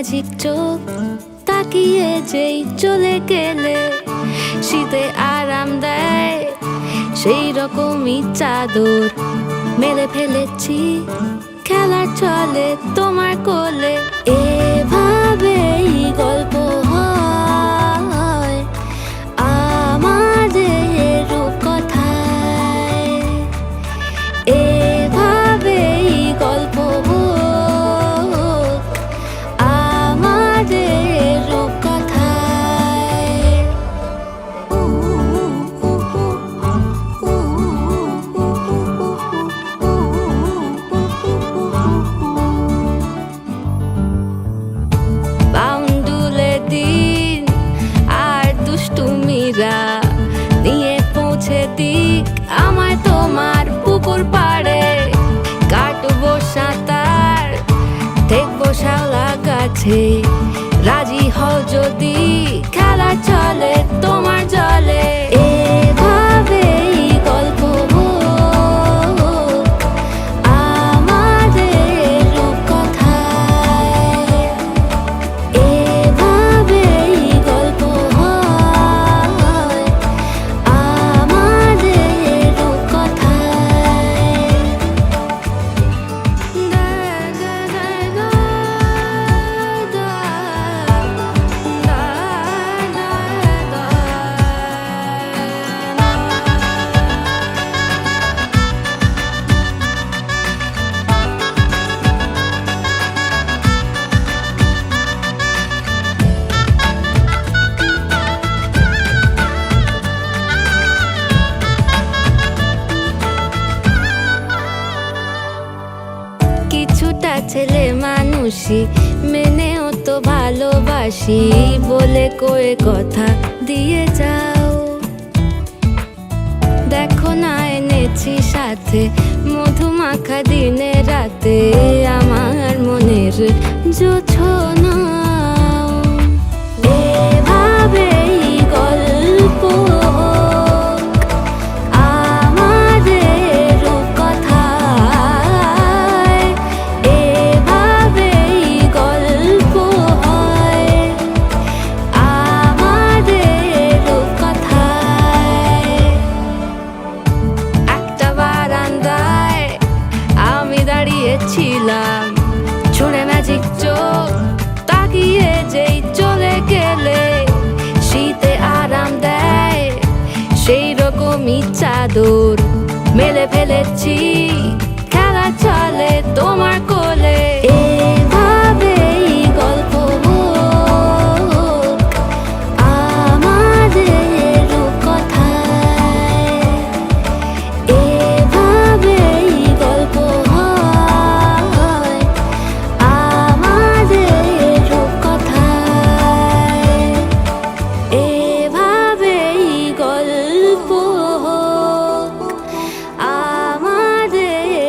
Magic চোখ তাকিয়ে যেই চলে গেলে শীতে আরাম দেয় সেই রকমই চাদর মেলে ফেলেছি খেলার চলে তোমার কোলে। এভাবেই গল্প হয় আমাদের রূপকথায়, এভাবেই গল্প হোক আমাদের রূপকথায়। বাউন্ডুলে দিন আর দুষ্টুমিরা নিয়ে পৌঁছে দিক আমার তোমার পুকুর পাড়ে। কাটবো সাঁতার দেখবো শাওলা গাছে, রাজি হও যদি খেলা চলে তোমার জলে। এভাবেই গল্প হোক আমাদের রূপকথায়, এভাবেই গল্প হয় আমাদের রূপকথায়। কিছুটা ছেলে মানুষই মেনেও তো ভালোবাসি বলে কয়ে কথা দিয়ে যাও। দেখো না এনেছি সাথে মধুমাখা দিনে রাতে আমার মনের জোছনা। এভাবেই গল্প হোক আমাদের রূপকথায়, এভাবেই গল্প হয় আমাদের রূপকথায়। একটা বারান্দায় আমি দাঁড়িয়েছিলাম, ছুঁড়ে ম্যাজিক চোখ তাকিয়ে যেই চলে গেলে শীতে আরাম দেয় সেই রকমই চাদর মেলে ফেলেছি খেলা চলে তোমার কোলে। এভাবেই গল্প হোক আমাদের রূপকথায়, এভাবেই গল্প হয় আমাদের রূপকথায়, এভাবেই গল্প হোক আমাদের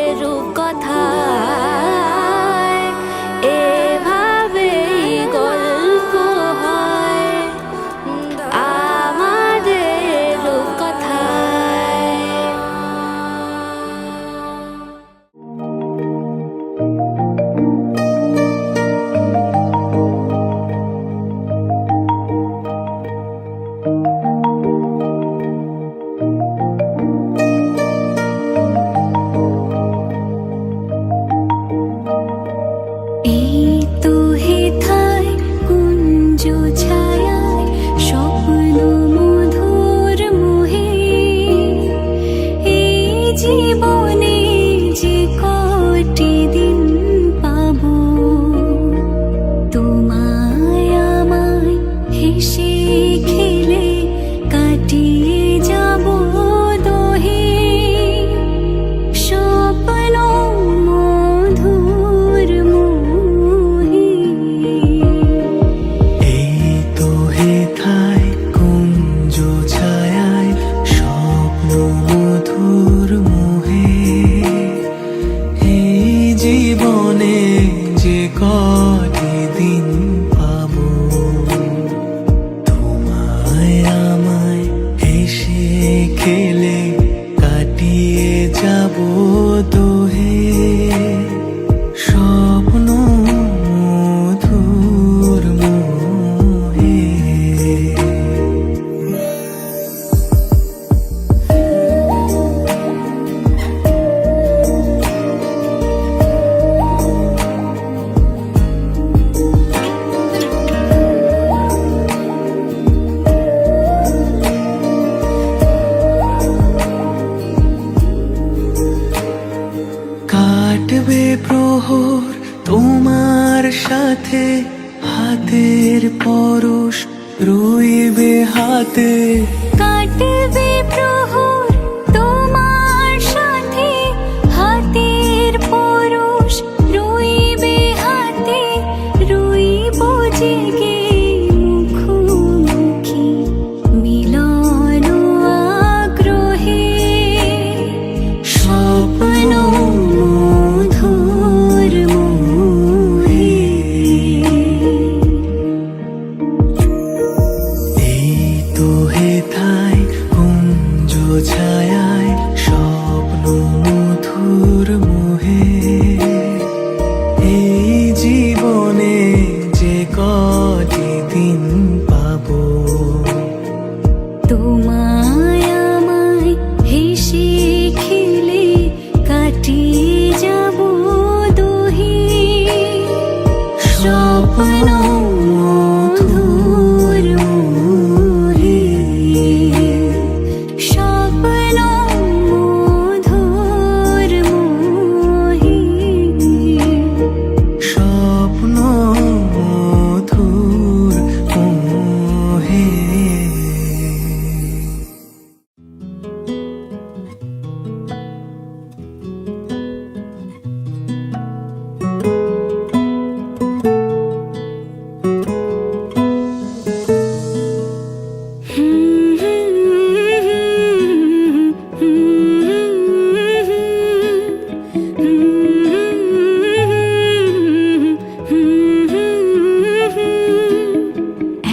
প্রহর তোমার সাথে হাতের পরশ রইবে হাতে, কাটবে প্রহর তোমার সাথে হাতের পরশ রইবে হাতে, রইব জেগে মুখোমুখি মিলন আগ্রহে, স্বপ্ন মধুর মোহে। এই তো হেথায় কুঞ্জ ছায়ায় স্বপ্ন মধুর মোহে, এই জীবনে যে কটি দিন পাবো, তোমায় আমায় হেসে খেলে কাটিয়ে যাব দুহি, স্বপ্ন মধুর মোহে, স্বপ্ন মধুর মোহে, স্বপ্ন মধুর মোহে।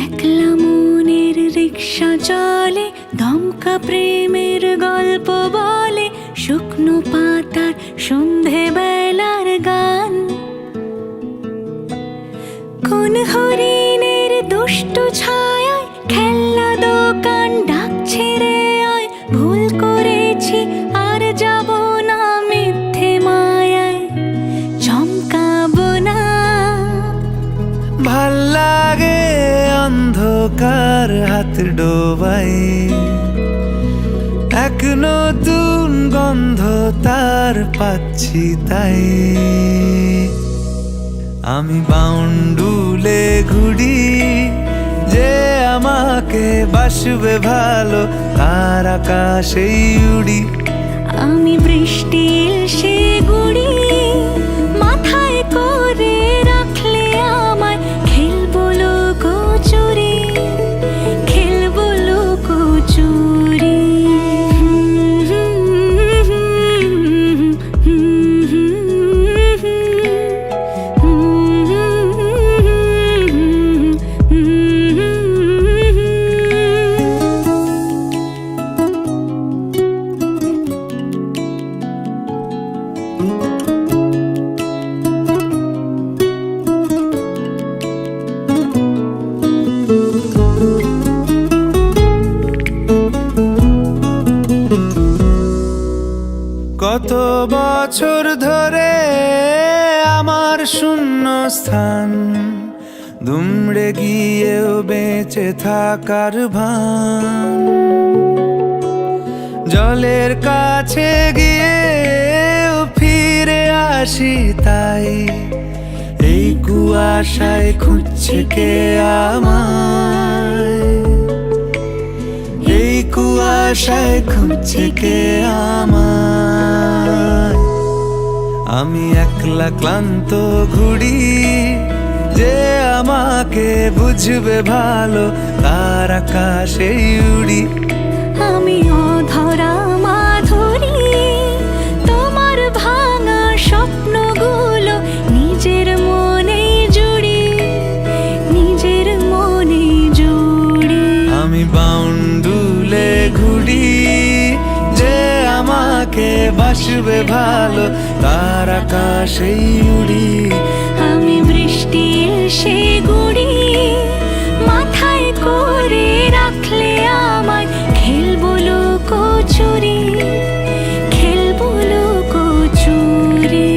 একলা মনের রিক্সা চলে, দমকা প্রেমের গল্প বলে, শুকনো পাতার সন্ধে বেলার গান, কোন হরিণের দুষ্টু ছায়ায় খেলনা দোকান ডাকছে রে আয়, ভুল করেছি আর যাব না মিথ্যে মায়ায়, চমকাবো না। ভাল লাগে অন্ধকার হাত ডোবাই, এক নতুন গন্ধ তার পাচ্ছি তাই, আমি বাউন্ডুলে ঘুরি যে আমাকে বাসবে ভালো, তার আকাশেই উড়ি। আমি বৃষ্টির সে গুড়ি মাথায় করে রাখলে আমায়, খেলবো লুকোচুরি, খেলবো লুকোচুরি। কত বছর ধরে আমার শূন্য স্থান, দুমড়ে গিয়েও বেঁচে থাকার ভান, জলের কাছে গিয়েও ফিরে আসি তাই, এই কুয়াশায় খুঁজছে কে আমায়, এই কুয়াশায় খুঁজছে কে আমায়। আমি একলা ক্লান্ত ঘুরি যে আমাকে বুঝবে ভালো, তার আকাশেই উড়ি। আমি অধরা মাধুরী, তোমার ভাঙা স্বপ্নগুলো নিজের মনে জুড়ি, নিজের মনে জুড়ি। আমি বাউন্ডুলে ঘুরি যে আমাকে বাসবে ভালো, তার আকাশেই উড়ি। আমি বৃষ্টির সে গুড়ি মাথায় করে রাখলে আমায়, খেলবো লুকোচুরি, খেলবো লুকোচুরি।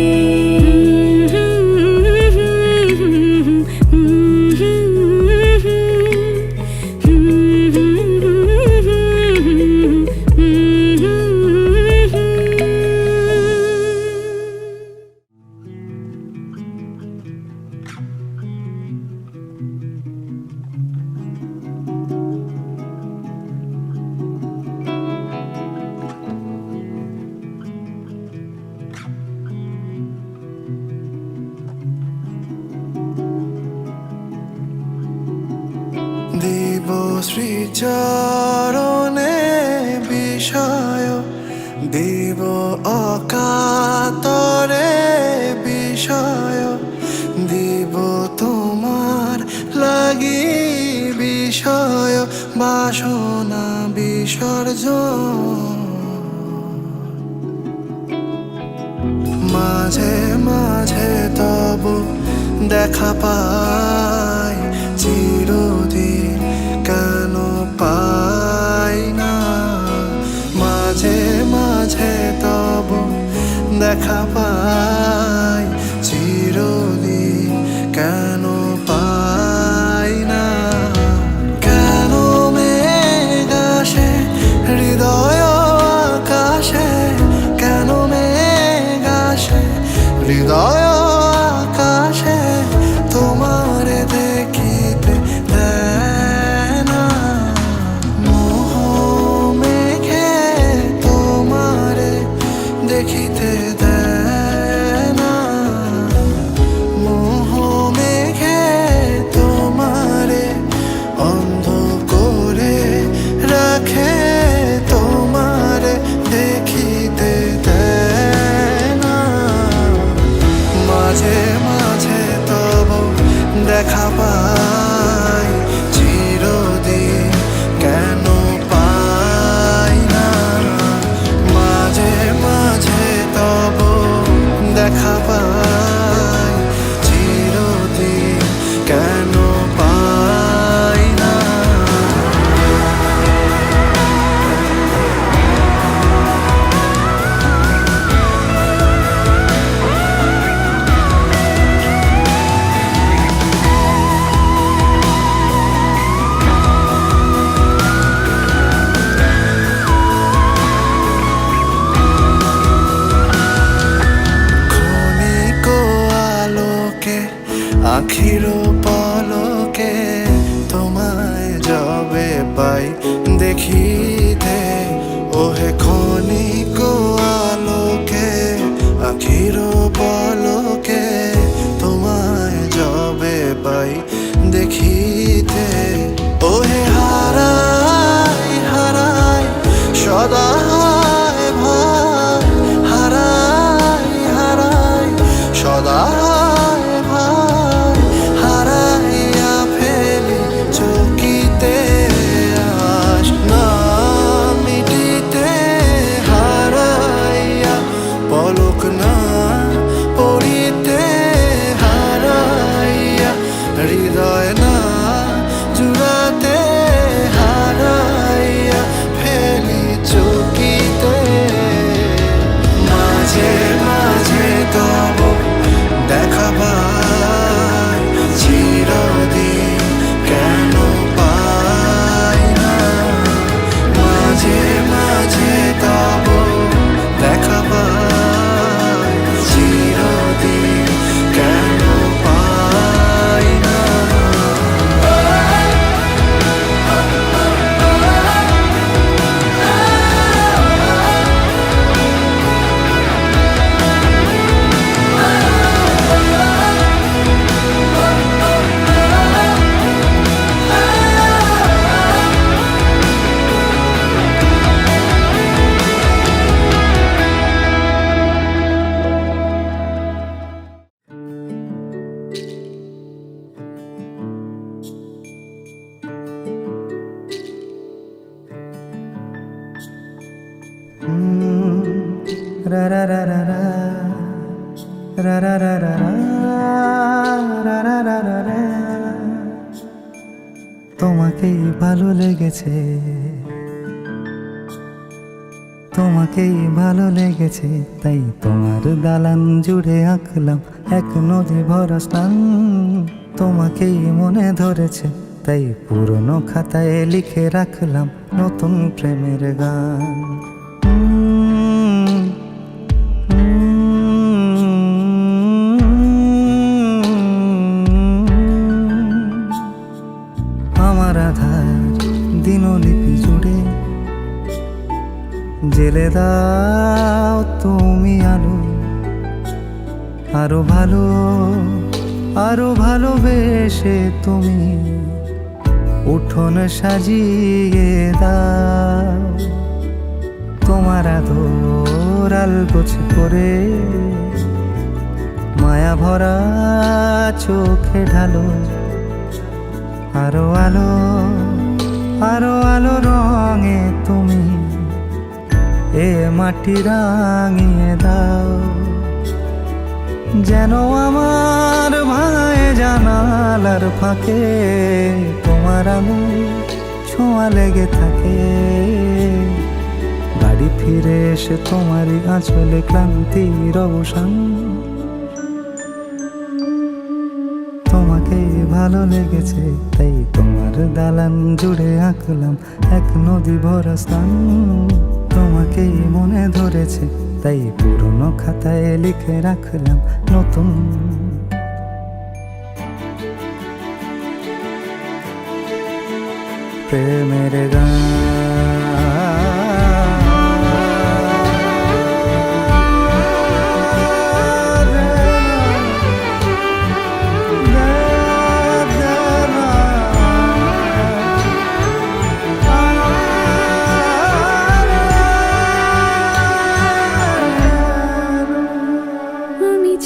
শ্রীচরণে বিষয় দিব অকাতরে বিষয় দিব তোমার লাগি বিষয় বাসনা বিসর্জন মাঝে মাঝে তব দেখা পাই চিরদিন কেন পাই না মাঝে মাঝে তব দেখা পাই চিরদিন কেন পাই না কেন মেঘ আসে হৃদয় আকাশে কেন মেঘ আসে হৃদয় আকাশে তোমারে দেখিতে দেয় না মোহ মেঘে তোমারে দেখিতে দেয় না মোহ মেঘে তোমারে অন্ধ করে রাখে তোমারে দেখিতে দেয় না মাঝে মাঝে তব দেখা পাই চিরদিন কেন পাই না মাঝে মাঝে তব দেখা পাই চিরদিন কেন পাই না ক্ষণিক আলোকে আখির পলকে তোমায় যবে পাই দেখিতে ওহে ক্ষণিক আলোকে আখির পলকে তোমায় যবে পাই দেখিতে ওহে হারাই হারাই সদা ভাই হারাই হারাই সদা ভাই হারাইয়া ফেলি চকিতে আস না মিটিতে হারাইয়া পলক না পড়িতে হারাইয়া হৃদয় না জুড়াতে হারাইয়া ফেলি চকিতে মাঝে মাঝে তব দেখা পাই চিরদিন কেন পাই না মাঝে মাঝে তব দেখা পাই চিরদিন কেন পাই না ra ra ra ra ra ra ra ra ra ra ra ra ra ra ra তোমাকেই ভালো লেগেছে তোমাকেই ভালো লেগেছে তাই তোমার দালান জুড়ে আঁকলাম এক নদী ভরা স্থান তোমাকেই মনে ধরেছে তাই পুরনো খাতায় লিখে রাখলাম নতুন প্রেমের গান আমার আধার দিনলিপি জুড়ে জেলে দাও তুমি আলো আরো ভালোবেসে তুমি উঠোন সাজিয়ে দাও, তোমার আদর আলগোছ করে মায়া ভরা চোখে ঢালো। আরো আলো, আরো আলো রঙে তুমি এ মাটি রাঙিয়ে দাও। যেন আমার ভাঙায় জানালার ফাঁকে তোমার আলো ছোঁয়া লেগে থাকে। বাড়ি ফিরে এসে তোমারই আঁচলে ক্লান্তির অবসান। তোমাকে ভালো লেগেছে তাই তোমার দালান জুড়ে আঁকলাম এক নদী ভরা স্থান। তোমাকেই মনে ধরেছে তাই পুরনো খাতায় লিখে রাখলাম নতুন। প্রেমের গান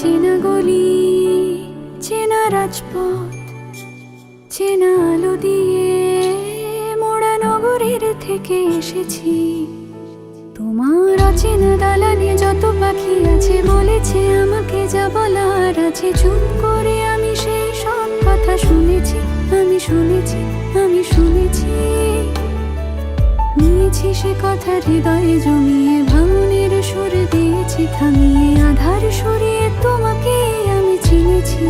চেনা গলি, চেনা রাজপথ, চেনা আলো দিয়ে মোড়া নগরের থেকে এসেছি। তোমার অচেনা দালানে যত পাখি আছে বলেছে আমাকে যা বলার আছে। চুপ করে আমি সেই সব কথা শুনেছি, আমি শুনেছি, আমি শুনেছি। নিয়েছি সে কথা হৃদয়ে জমিয়ে, ভাঙনের সুর দিয়েছি থামিয়ে, আধার সরিয়ে তোমাকে আমি চিনেছি।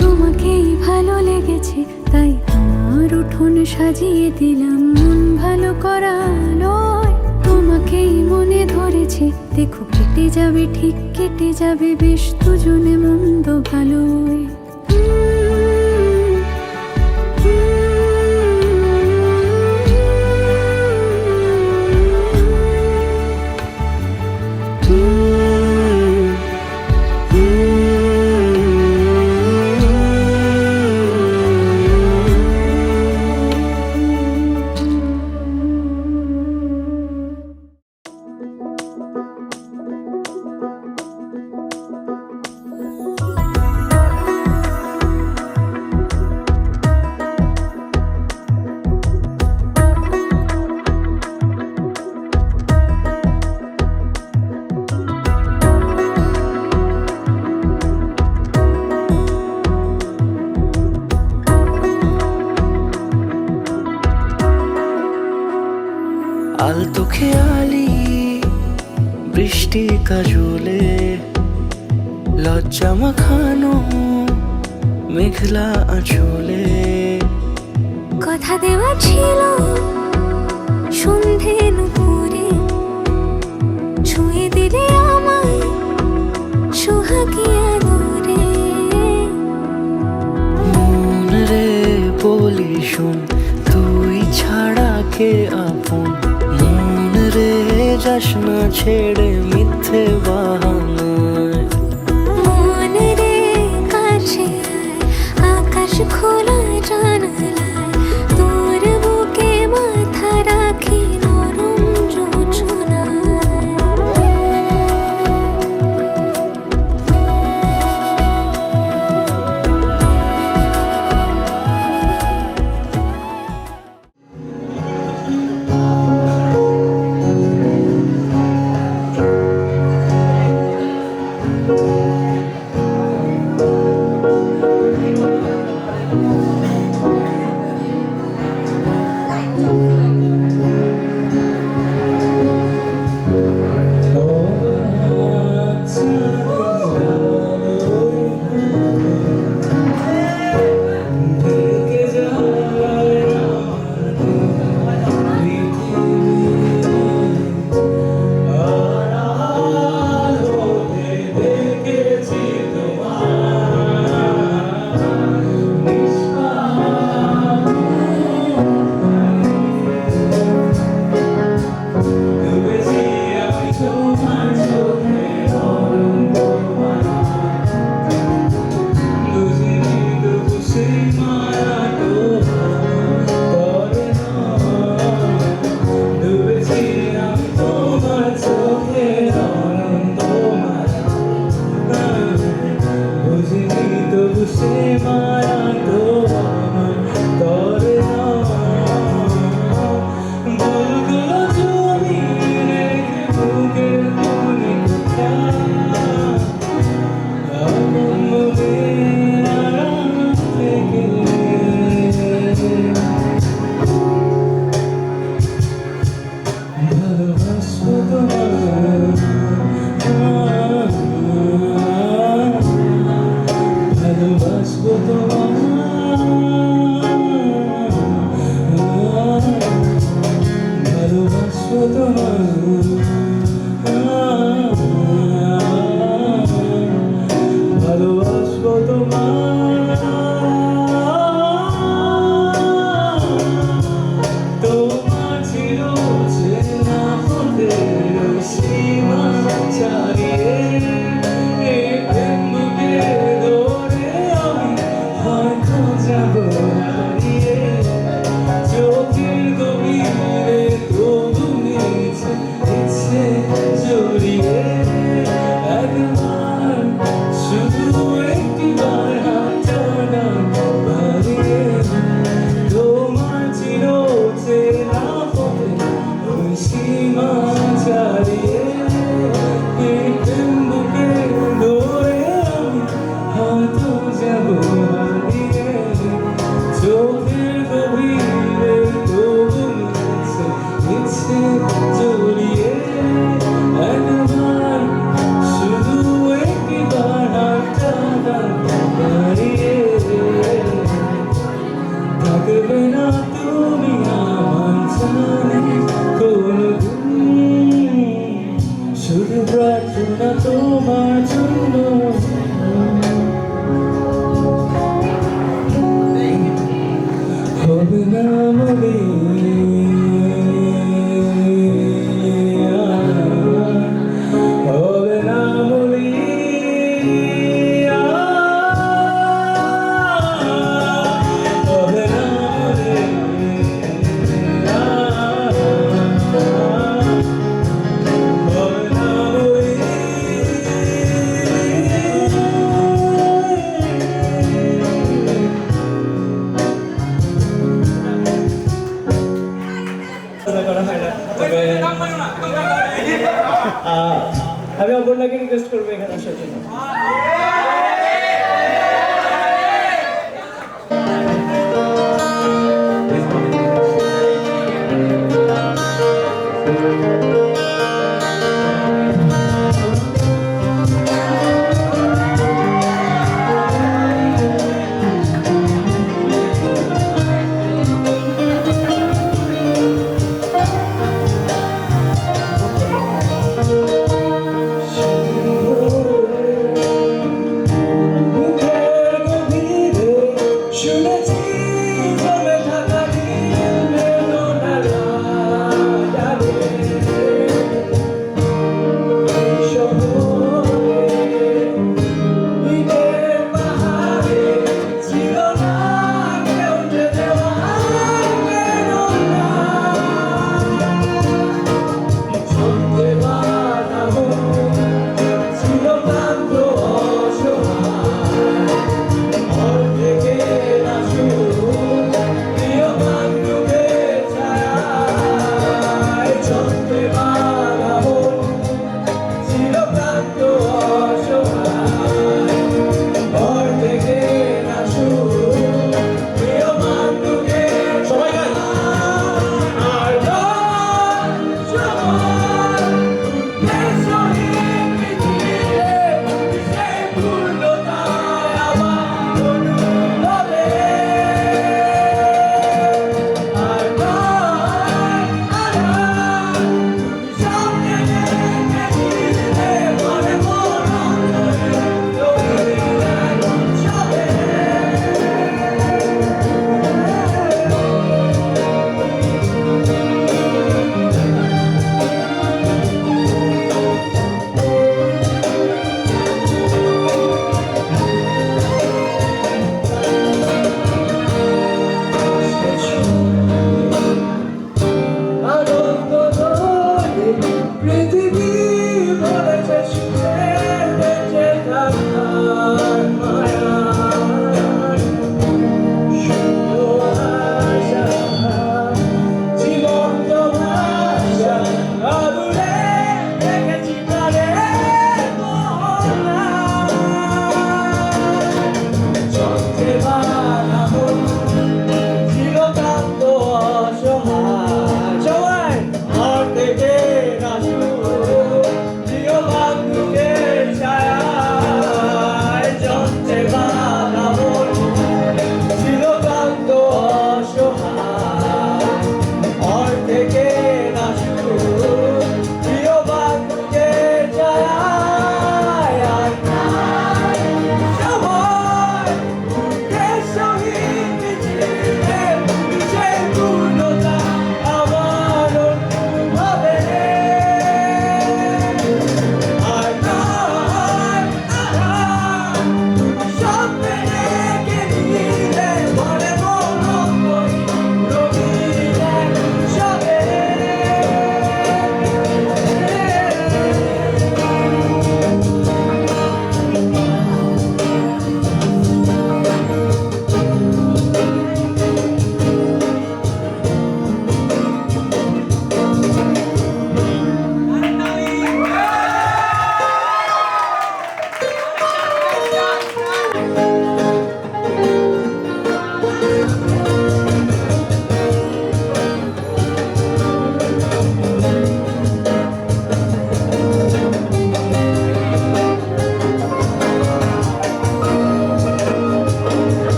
তোমাকেই ভালো লেগেছে তাই তোমার উঠোন সাজিয়ে দিলাম মন ভালো করা নয়। তোমাকেই মনে ধরেছে দেখো কেটে যাবে, ঠিক কেটে যাবে বেশ দুজনে মন্দ ভালোই। আলতো খেয়ালি বৃষ্টি কাজলে, লজ্জা মাখানো মেঘলা আঁচলে। কথা দেওয়া ছিল সন্ধে নুপুরে, ছুঁয়ে দিলে আমায় সোহাগিয়া দূরে। মন রে বলি শোন, তুই ছাড়া কে আপন। মন রে যাস না ছেড়ে মিথ্যে বাহানায়। মন রে কাছে আয়, আকাশ খোলা জানালায়, তোর বুকে মাথা রাখি নরম যোছনায়। আমি অপর্ণাকে রিকোয়েস্ট করবো এখানে আসার জন্য।